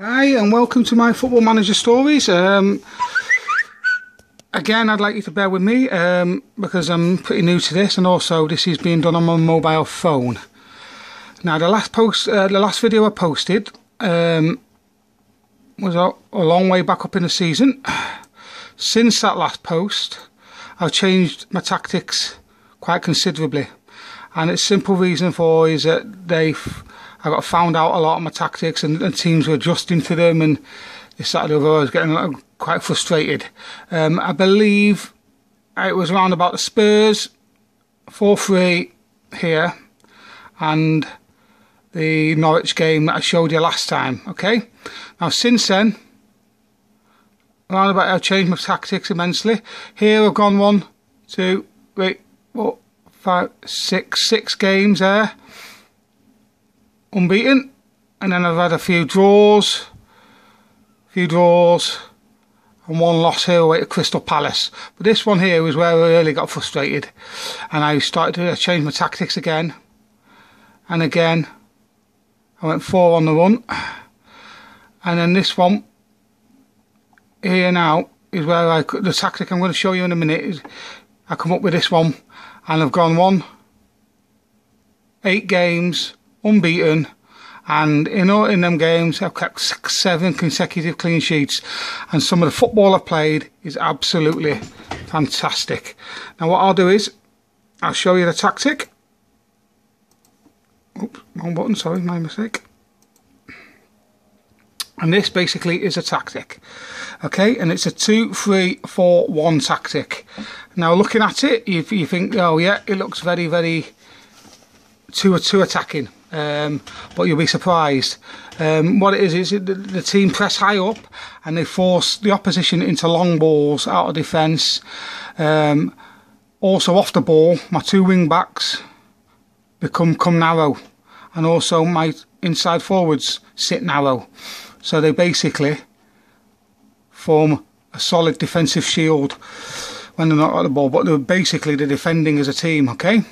Hi and welcome to my Football Manager stories. Again, I'd like you to bear with me because I'm pretty new to this, and also this is being done on my mobile phone. Now, the last video I posted was a long way back up in the season. Since that last post, I've changed my tactics quite considerably, and its simple reason for is that I got found out a lot of my tactics, and teams were adjusting to them, and this Saturday I was getting quite frustrated. I believe it was around about the Spurs 4-3 here and the Norwich game that I showed you last time. Okay, now since then, around about, I've changed my tactics immensely. Here I've gone 1, 2, 3, 4, 5, 6 games there unbeaten, and then I've had a few draws and one loss here away to Crystal Palace. But this one here was where I really got frustrated, and I started to change my tactics again and again. I went 4 on the run, and then this one here now is where the tactic I'm going to show you in a minute is I come up with this one, and I've gone 8 games unbeaten, and in them games I've kept 7 consecutive clean sheets, and some of the football I've played is absolutely fantastic. Now what I'll do is I'll show you the tactic. Oops, wrong button, sorry, my mistake. And this basically is a tactic, okay, and it's a 2-3-4-1 tactic. Now looking at it, you think, oh yeah, it looks very too attacking. But you'll be surprised. What it is the team press high up and they force the opposition into long balls out of defence. Also off the ball, my 2 wing backs come narrow, and also my inside forwards sit narrow, so they basically form a solid defensive shield when they're not at the ball, but they're defending as a team. Okay.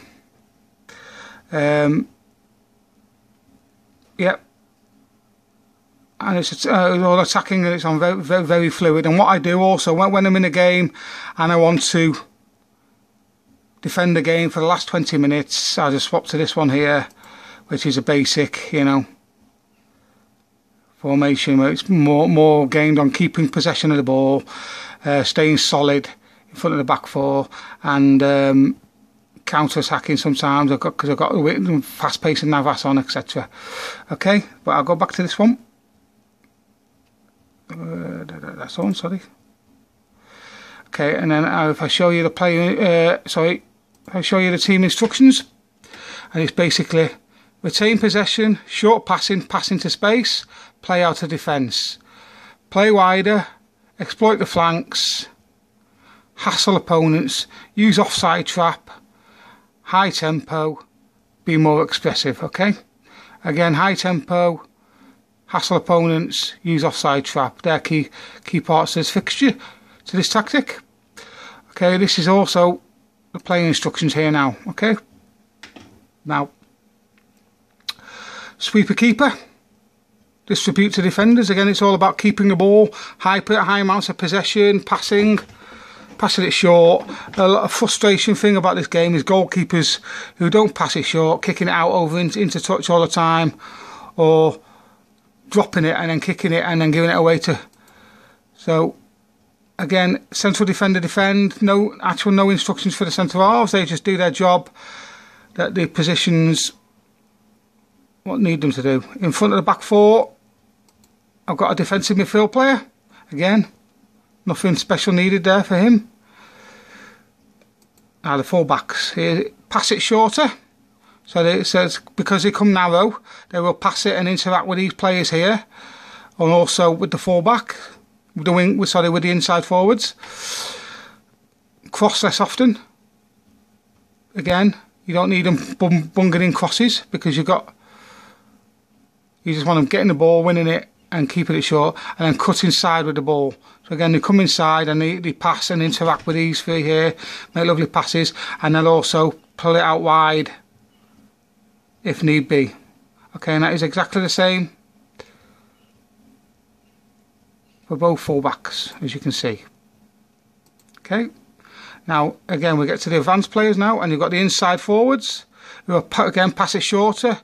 Yep, and it's all attacking, and it's on very fluid. And what I do also when I'm in a game and I want to defend the game for the last 20 minutes, I just swap to this one here, which is a basic, formation where it's more gained on keeping possession of the ball, staying solid in front of the back 4, and counter-attacking sometimes because I've got the fast pace and Navas on, etc. Okay, but I'll go back to this one. That's on, sorry. Okay, and then if I show you the I show you the team instructions, and it's basically retain possession, short passing to space, play out of defence, play wider, exploit the flanks, hassle opponents, use offside trap, high tempo, be more expressive. Okay, again, high tempo, hassle opponents, use offside trap. They're key parts of this fixture, to this tactic. Okay, this is also the playing instructions here now. Okay, now sweeper keeper, distribute to defenders. Again, it's all about keeping the ball, high amounts of possession, passing it short. A frustration thing about this game is goalkeepers who don't pass it short, kicking it out over into touch all the time, or dropping it and then kicking it and then giving it away to. So again, central defender defend. No instructions for the centre halves. They just do their job that the positions need them to do. In front of the back 4, I've got a defensive midfield player. Again, nothing special needed there for him. Now the full backs here, pass it shorter. So it says because they come narrow, they will pass it and interact with these players here, and also with the full back, with the inside forwards. Cross less often. Again, you don't need them bunging in crosses because you just want them getting the ball, winning it, and keeping it short, and then cut inside with the ball. So again, they come inside and they pass and interact with these 3 here, make lovely passes, and they'll also pull it out wide if need be. Okay, and that is exactly the same for both full-backs, as you can see. Okay, now again we get to the advanced players now, and you've got the inside forwards who are, again, pass it shorter,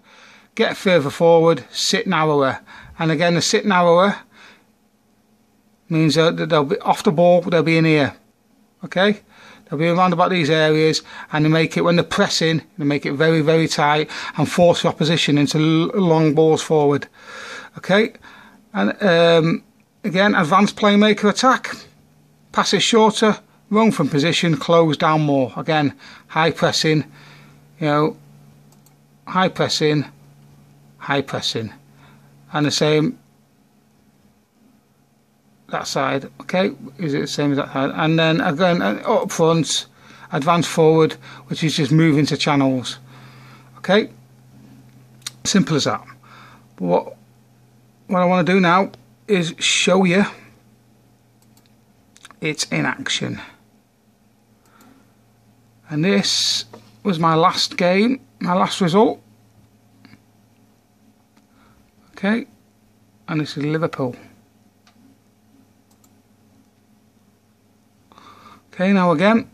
get further forward, sit narrower. And again, the sit narrower means that they'll be off the ball, they'll be in here. Okay, they'll be around about these areas, and they make it, when they're pressing, they make it very, very tight and force the opposition into long balls forward. Okay, and again, advanced playmaker attack, pass it shorter, run from position, close down more. Again, high pressing, you know, high pressing, and the same that side. Okay, is it the same as that side? And then again, up front, advance forward, which is just moving to channels. Okay, simple as that. But what I want to do now is show you it in action. And this was my last game, my last result. Okay, and this is Liverpool. Okay, now again,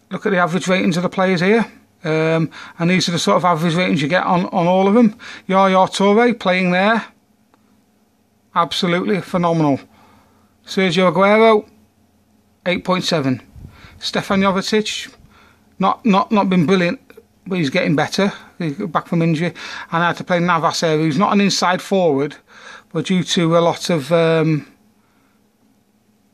look at the average ratings of the players here. And these are the sort of average ratings you get on all of them. Yaya Toure playing there, absolutely phenomenal. Sergio Aguero, 8.7. Stefan Jovetic, not been brilliant, but he's getting better. He's back from injury. And I had to play Navas there, who's not an inside forward, but due to a lot of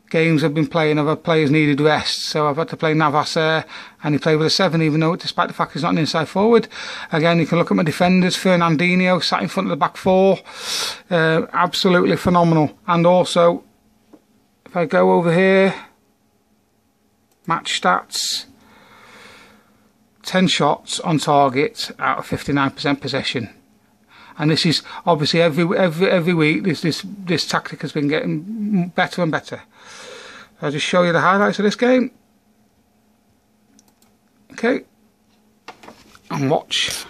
games I've been playing, other players needed rest, so I've had to play Navas there, and he played with a 7, even though, despite the fact he's not an inside forward. Again, you can look at my defenders. Fernandinho sat in front of the back four, absolutely phenomenal. And also, if I go over here, match stats, 10 shots on target out of 59% possession. And this is obviously every week. This tactic has been getting better and better. I'll just show you the highlights of this game. Okay, and watch.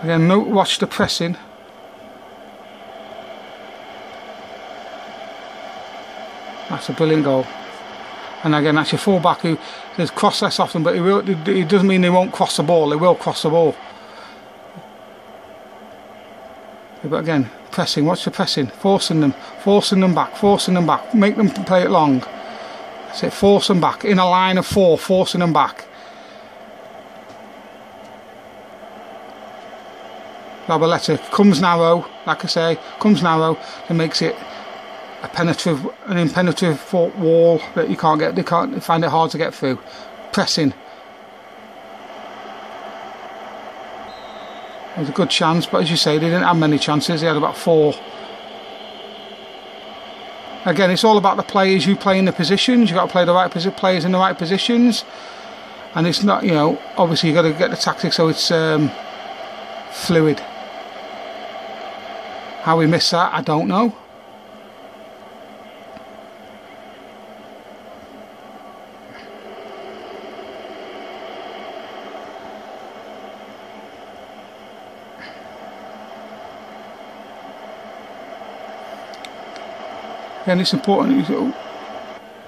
Again, watch the pressing. That's a brilliant goal. And again, that's your full-back who does cross less often, but it doesn't mean they won't cross the ball. They will cross the ball. But again, pressing. Watch the pressing. Forcing them back. Make them play it long. That's it. Force them back in a line of 4. Forcing them back. Zabaleta comes narrow, like I say, comes narrow and makes it an impenetrable wall that you can't get. They can't find it hard to get through. Pressing. It was a good chance, but as you say, they didn't have many chances. They had about 4. Again, it's all about the players who play in the positions. You've got to play the right players in the right positions, and it's not, you know, obviously you've got to get the tactics so it's fluid. How we missed that, I don't know. And it's important.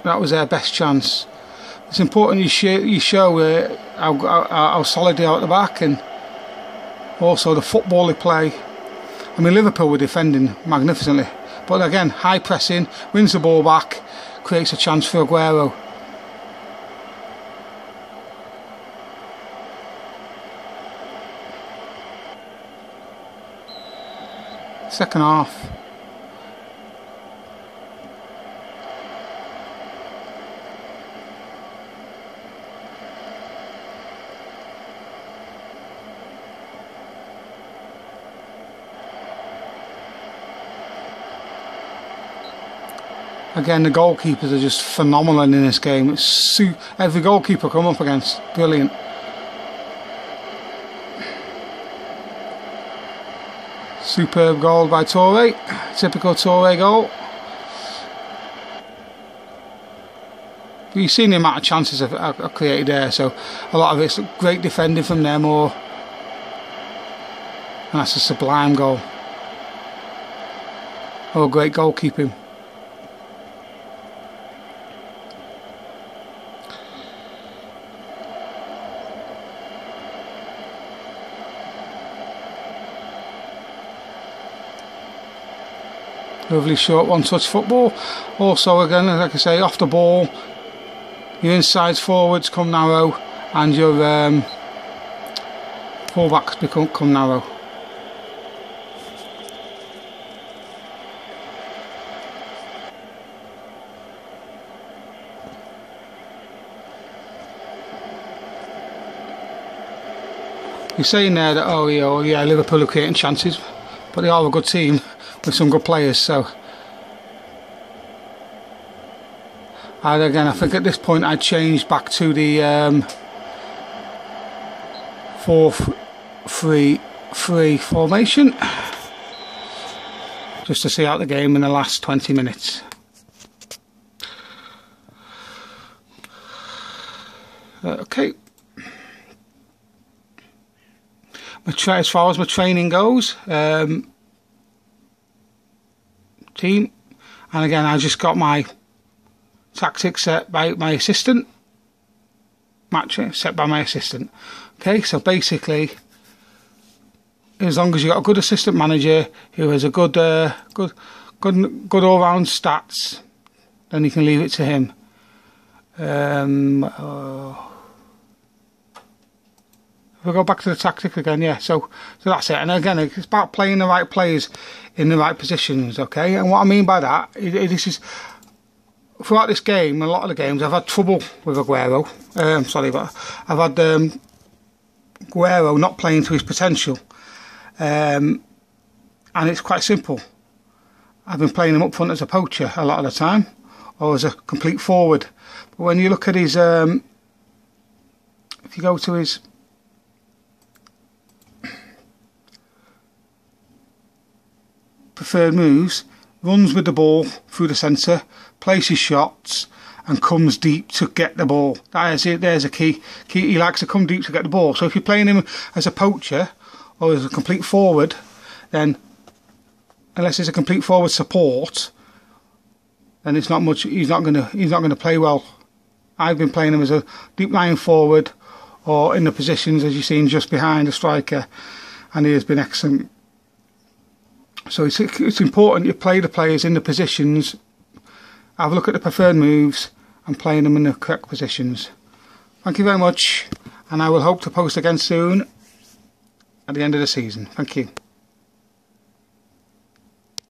That was their best chance. It's important you show how solid they are at the back, and also the football they play. I mean, Liverpool were defending magnificently, but again, high pressing, wins the ball back, creates a chance for Aguero. Second half. Again, the goalkeepers are just phenomenal in this game. It's every goalkeeper come up against, brilliant. Superb goal by Toure, typical Toure goal. you've seen the amount of chances I've created there, so a lot of it's great defending from them, and that's a sublime goal. Oh, great goalkeeping. Lovely short one-touch football. Also, again, like I say, off the ball, your insides forwards come narrow, and your fullbacks become narrow. You're saying there that, oh yeah, Liverpool are creating chances, but they are a good team with some good players. So, and again, I think at this point I'd change back to the 4-3-3 formation, just to see out the game in the last 20 minutes. Okay. As far as my training goes, team, and again, I just got my tactics set by my assistant. Match set by my assistant. Okay, so basically, as long as you got a good assistant manager who has a good all-round stats, then you can leave it to him. We'll go back to the tactic again, yeah. So that's it. And again, it's about playing the right players in the right positions, okay? And what I mean by that, this is throughout this game, a lot of the games, I've had trouble with Aguero. But I've had Aguero not playing to his potential, and it's quite simple. I've been playing him up front as a poacher a lot of the time, or as a complete forward. But when you look at his, if you go to his preferred moves, runs with the ball through the centre, places shots, and comes deep to get the ball. That is it. There's a key. He likes to come deep to get the ball. So if you're playing him as a poacher or as a complete forward, then unless it's a complete forward support, then it's not much. He's not gonna play well. I've been playing him as a deep lying forward or in the positions as you've seen just behind the striker, and he has been excellent. So it's important you play the players in the positions, have a look at the preferred moves and playing them in the correct positions. Thank you very much, and I will hope to post again soon at the end of the season. Thank you.